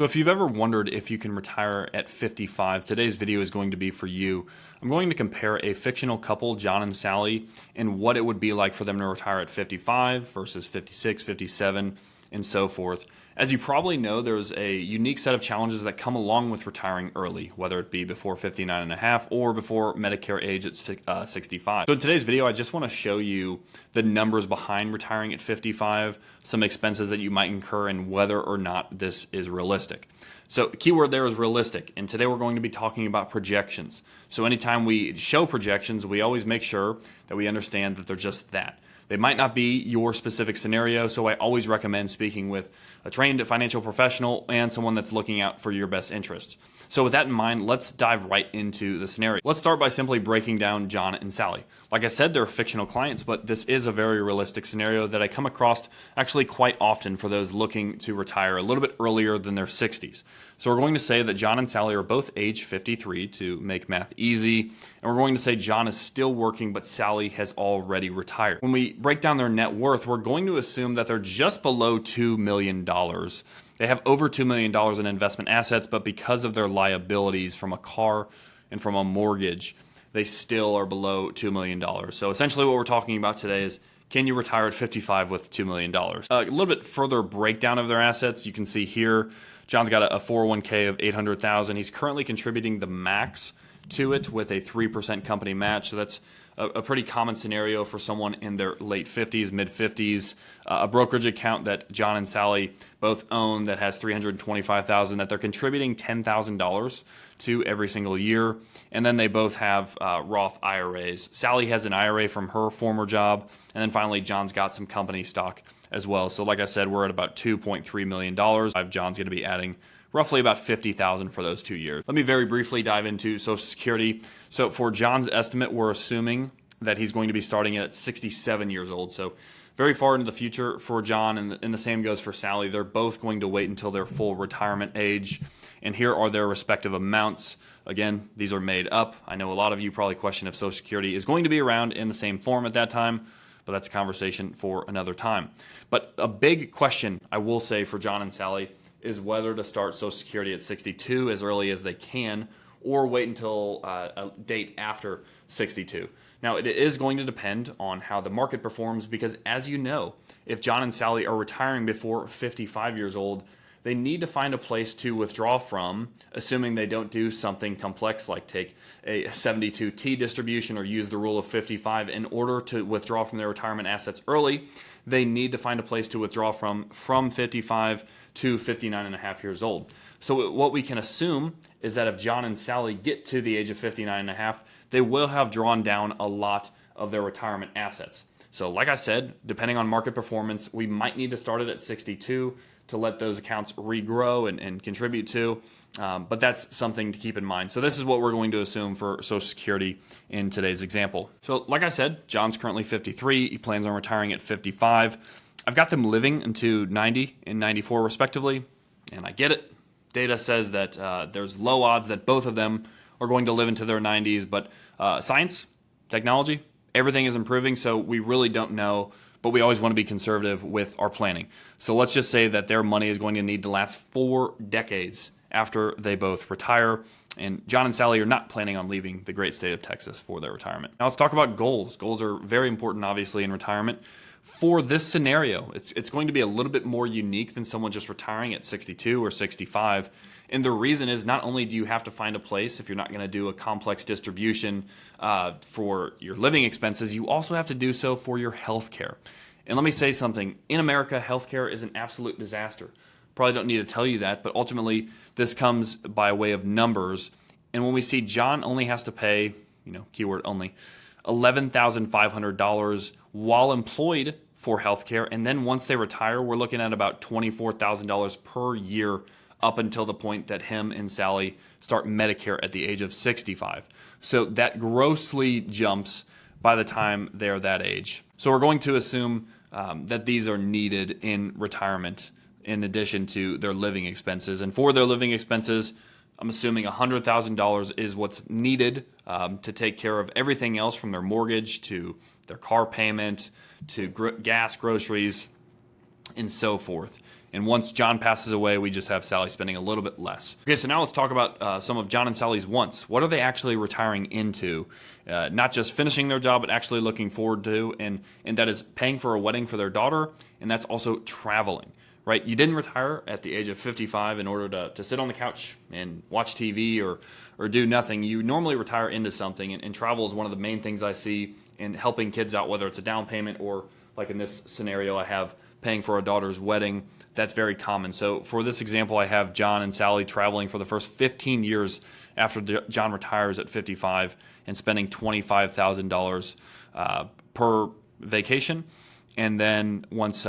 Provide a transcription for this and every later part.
So if you've ever wondered if you can retire at 55, today's video is going to be for you. I'm going to compare a fictional couple, John and Sally, and what it would be like for them to retire at 55 versus 56, 57, and so forth. As you probably know, there's a unique set of challenges that come along with retiring early, whether it be before 59 and a half or before Medicare age at 65. So in today's video, I just want to show you the numbers behind retiring at 55, some expenses that you might incur, and whether or not this is realistic. So keyword there is realistic, and today we're going to be talking about projections. So anytime we show projections, we always make sure that we understand that they're just that. They might not be your specific scenario, so I always recommend speaking with a trained financial professional and someone that's looking out for your best interest. So with that in mind, let's dive right into the scenario. Let's start by simply breaking down John and Sally. Like I said, they're fictional clients, but this is a very realistic scenario that I come across actually quite often for those looking to retire a little bit earlier than their 60s. So we're going to say that John and Sally are both age 53 to make math easy, and we're going to say John is still working, but Sally has already retired. When we break down their net worth, we're going to assume that they're just below $2 million. They have over $2 million in investment assets, but because of their liabilities from a car and from a mortgage, they still are below $2 million. So essentially what we're talking about today is, can you retire at 55 with $2 million? A little bit further breakdown of their assets. You can see here, John's got a 401k of $800,000. He's currently contributing the max to it with a 3% company match. So that's a pretty common scenario for someone in their late 50s, mid 50s. A brokerage account that John and Sally both own that has $325,000 that they're contributing $10,000 to every single year. And then they both have Roth IRAs. Sally has an IRA from her former job. And then finally, John's got some company stock as well. So like I said, we're at about $2.3 million. John's going to be adding roughly about $50,000 for those 2 years. Let me very briefly dive into Social Security. So for John's estimate, we're assuming that he's going to be starting at 67 years old. So very far into the future for John, and the same goes for Sally. They're both going to wait until their full retirement age. And here are their respective amounts. Again, these are made up. I know a lot of you probably question if Social Security is going to be around in the same form at that time, but that's a conversation for another time. But a big question, I will say, for John and Sally is whether to start Social Security at 62 as early as they can, or wait until a date after 62. Now, it is going to depend on how the market performs, because as you know, if John and Sally are retiring before 55 years old, they need to find a place to withdraw from, assuming they don't do something complex like take a 72T distribution or use the rule of 55. In order to withdraw from their retirement assets early, they need to find a place to withdraw from 55 to 59 and a half years old. So what we can assume is that if John and Sally get to the age of 59 and a half, they will have drawn down a lot of their retirement assets. So like I said, depending on market performance, we might need to start it at 62 to let those accounts regrow and contribute to. But that's something to keep in mind. So this is what we're going to assume for Social Security in today's example. So like I said, John's currently 53. He plans on retiring at 55. I've got them living into 90 and 94 respectively, and I get it. Data says that there's low odds that both of them are going to live into their 90s, but science, technology, everything is improving, so we really don't know, but we always want to be conservative with our planning. So let's just say that their money is going to need to last 4 decades after they both retire, and John and Sally are not planning on leaving the great state of Texas for their retirement. Now let's talk about goals. Goals are very important, obviously, in retirement. For this scenario, it's going to be a little bit more unique than someone just retiring at 62 or 65. And the reason is, not only do you have to find a place if you're not going to do a complex distribution for your living expenses, you also have to do so for your health care. And let me say something. In America, healthcare is an absolute disaster. Probably don't need to tell you that, but ultimately this comes by way of numbers. And when we see John only has to pay, keyword only, $11,500 while employed for healthcare, and then once they retire, we're looking at about $24,000 per year up until the point that him and Sally start Medicare at the age of 65. So that grossly jumps by the time they're that age. So we're going to assume that these are needed in retirement in addition to their living expenses. And for their living expenses, I'm assuming $100,000 is what's needed to take care of everything else, from their mortgage to their car payment to gas, groceries, and so forth. And once John passes away, we just have Sally spending a little bit less. Okay, so now let's talk about some of John and Sally's wants. What are they actually retiring into? Not just finishing their job, but actually looking forward to, and that is paying for a wedding for their daughter, and that's also traveling. Right? You didn't retire at the age of 55 in order to sit on the couch and watch TV or do nothing. You normally retire into something, and travel is one of the main things I see in helping kids out, whether it's a down payment or, like in this scenario, I have paying for a daughter's wedding. That's very common. So for this example, I have John and Sally traveling for the first 15 years after John retires at 55 and spending $25,000 per vacation. And then once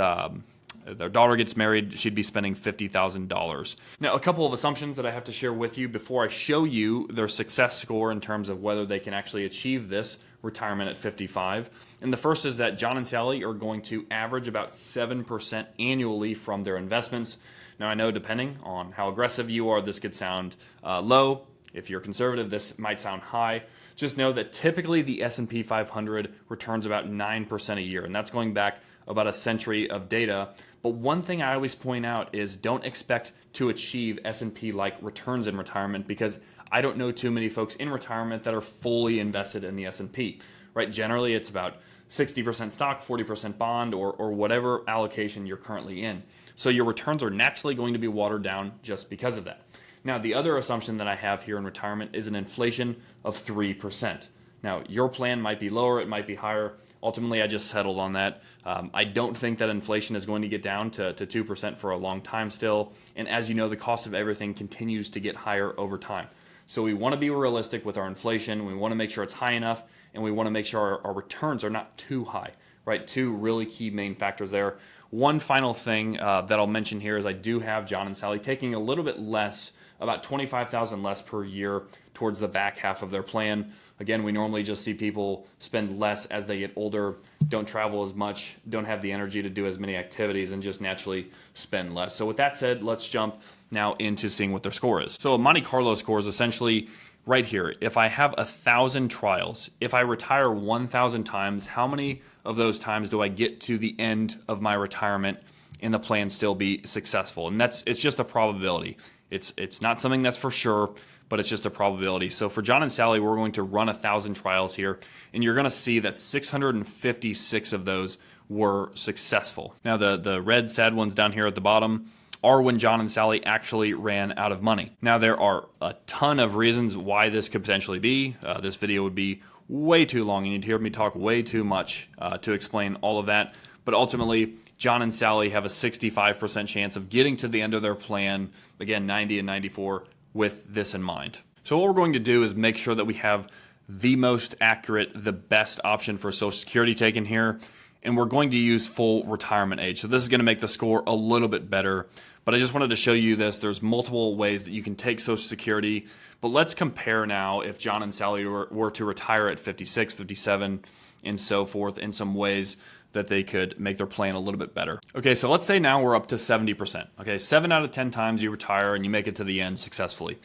their daughter gets married, she'd be spending $50,000. Now, a couple of assumptions that I have to share with you before I show you their success score in terms of whether they can actually achieve this retirement at 55. And the first is that John and Sally are going to average about 7% annually from their investments. Now, I know depending on how aggressive you are, this could sound low. If you're conservative, this might sound high. Just know that typically the S&P 500 returns about 9% a year, and that's going back about a century of data. But one thing I always point out is don't expect to achieve S&P-like returns in retirement, because I don't know too many folks in retirement that are fully invested in the S&P, right? Generally, it's about 60% stock, 40% bond, or whatever allocation you're currently in. So your returns are naturally going to be watered down just because of that. Now, the other assumption that I have here in retirement is an inflation of 3%. Now, your plan might be lower, it might be higher. Ultimately, I just settled on that. I don't think that inflation is going to get down to 2% for a long time still. And as you know, the cost of everything continues to get higher over time. So we want to be realistic with our inflation. We want to make sure it's high enough, and we want to make sure our returns are not too high, right? Two really key main factors there. One final thing that I'll mention here is I do have John and Sally taking a little bit less, about $25,000 less per year towards the back half of their plan. Again, we normally just see people spend less as they get older, don't travel as much, don't have the energy to do as many activities, and just naturally spend less. So with that said, let's jump now into seeing what their score is. So a Monte Carlo score is essentially right here. If I have 1,000 trials, if I retire 1,000 times, how many of those times do I get to the end of my retirement and the plan still be successful? And it's just a probability. It's not something that's for sure, but it's just a probability. So for John and Sally, we're going to run 1,000 trials here, and you're going to see that 656 of those were successful. Now, the red sad ones down here at the bottom are when John and Sally actually ran out of money. Now, there are a ton of reasons why this could potentially be. This video would be way too long. You need to hear me talk way too much to explain all of that. But ultimately, John and Sally have a 65% chance of getting to the end of their plan, again, 90 and 94, with this in mind. So what we're going to do is make sure that we have the most accurate, the best option for Social Security taken here, and we're going to use full retirement age. So this is going to make the score a little bit better, but I just wanted to show you this. There's multiple ways that you can take Social Security, but let's compare now if John and Sally were to retire at 56, 57, and so forth in some ways that they could make their plan a little bit better. Okay, so let's say now we're up to 70%. Okay, 7 out of 10 times you retire and you make it to the end successfully.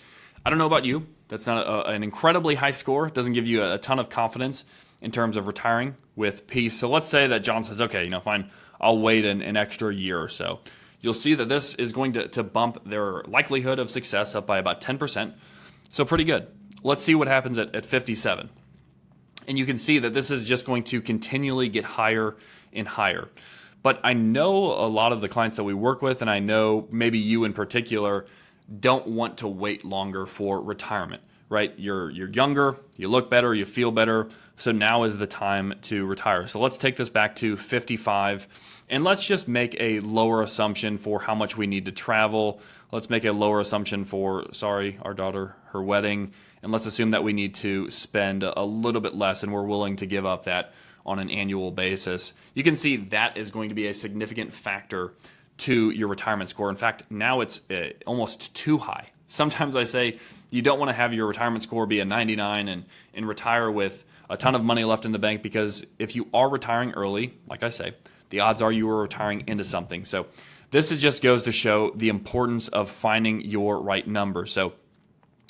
I don't know about you. That's not an incredibly high score. It doesn't give you a ton of confidence in terms of retiring with peace. So let's say that John says, okay, fine, I'll wait an extra year or so. You'll see that this is going to bump their likelihood of success up by about 10%. So pretty good. Let's see what happens at 57. And you can see that this is just going to continually get higher and higher. But I know a lot of the clients that we work with, and I know maybe you in particular, don't want to wait longer for retirement, right? You're younger, you look better, you feel better, so now is the time to retire. So let's take this back to 55, and let's just make a lower assumption for how much we need to travel. Let's make a lower assumption for, our daughter, her wedding, and let's assume that we need to spend a little bit less and we're willing to give up that on an annual basis. You can see that is going to be a significant factor to your retirement score. In fact, now it's almost too high. Sometimes I say you don't want to have your retirement score be a 99 and retire with a ton of money left in the bank, because if you are retiring early, like I say, the odds are you are retiring into something. So this just goes to show the importance of finding your right number. So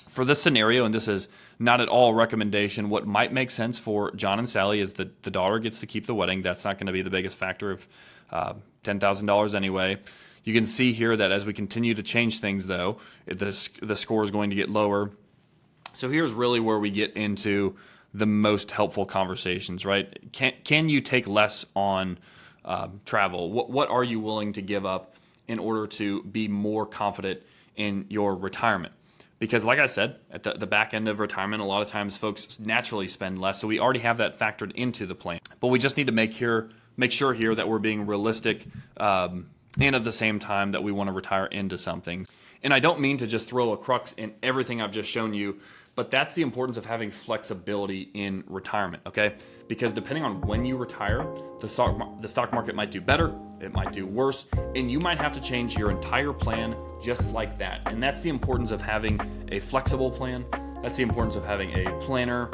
for this scenario, and this is not at all a recommendation, what might make sense for John and Sally is that the daughter gets to keep the wedding. That's not going to be the biggest factor of $10,000 anyway. You can see here that as we continue to change things, though, the score is going to get lower. So here's really where we get into the most helpful conversations, right? Can you take less on travel? What are you willing to give up in order to be more confident in your retirement? Because like I said, at the back end of retirement, a lot of times folks naturally spend less. So we already have that factored into the plan. But we just need to make sure here that we're being realistic and at the same time that we want to retire into something. And I don't mean to just throw a crux in everything I've just shown you, but that's the importance of having flexibility in retirement, okay? Because depending on when you retire, the stock market might do better, it might do worse, and you might have to change your entire plan just like that. And that's the importance of having a flexible plan. That's the importance of having a planner.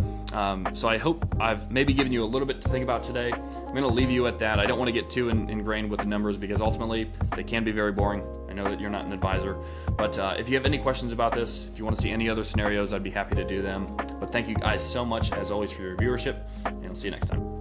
So I hope I've maybe given you a little bit to think about today. I'm going to leave you at that. I don't want to get too ingrained with the numbers because ultimately they can be very boring. I know that you're not an advisor, but if you have any questions about this, if you want to see any other scenarios, I'd be happy to do them. But thank you guys so much as always for your viewership, and I'll see you next time.